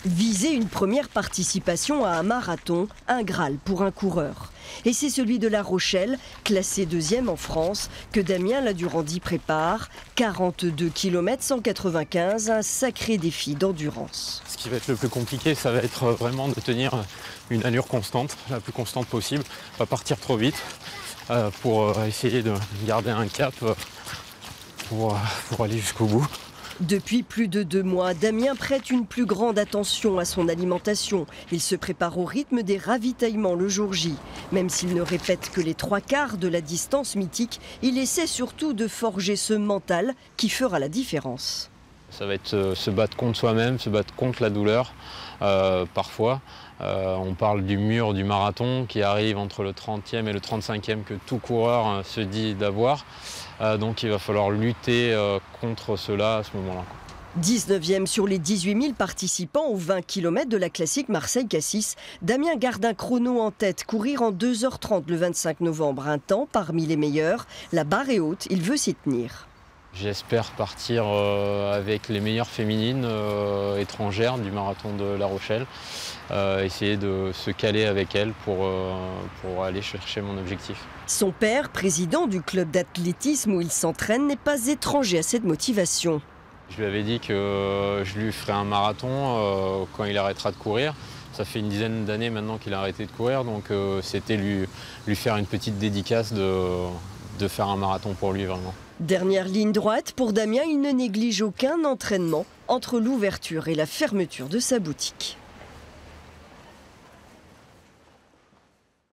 Viser une première participation à un marathon, un Graal pour un coureur. Et c'est celui de La Rochelle, classé 2e en France, que Damien Ladurandi prépare. 42 km 195, un sacré défi d'endurance. Ce qui va être le plus compliqué, ça va être vraiment de tenir une allure constante, la plus constante possible, pas partir trop vite pour essayer de garder un cap pour aller jusqu'au bout. Depuis plus de 2 mois, Damien prête une plus grande attention à son alimentation. Il se prépare au rythme des ravitaillements le jour J. Même s'il ne répète que les 3/4 de la distance mythique, il essaie surtout de forger ce mental qui fera la différence. Ça va être se battre contre soi-même, se battre contre la douleur, parfois. On parle du mur du marathon qui arrive entre le 30e et le 35e que tout coureur se dit d'avoir. Donc il va falloir lutter contre cela à ce moment-là. 19e sur les 18 000 participants aux 20 km de la classique Marseille-Cassis, Damien garde un chrono en tête, courir en 2h30 le 25 novembre, un temps parmi les meilleurs. La barre est haute, il veut s'y tenir. J'espère partir avec les meilleures féminines étrangères du marathon de La Rochelle, essayer de se caler avec elles pour aller chercher mon objectif. Son père, président du club d'athlétisme où il s'entraîne, n'est pas étranger à cette motivation. Je lui avais dit que je lui ferais un marathon quand il arrêtera de courir. Ça fait une dizaine d'années maintenant qu'il a arrêté de courir, donc c'était lui faire une petite dédicace de faire un marathon pour lui vraiment. Dernière ligne droite, pour Damien, il ne néglige aucun entraînement entre l'ouverture et la fermeture de sa boutique.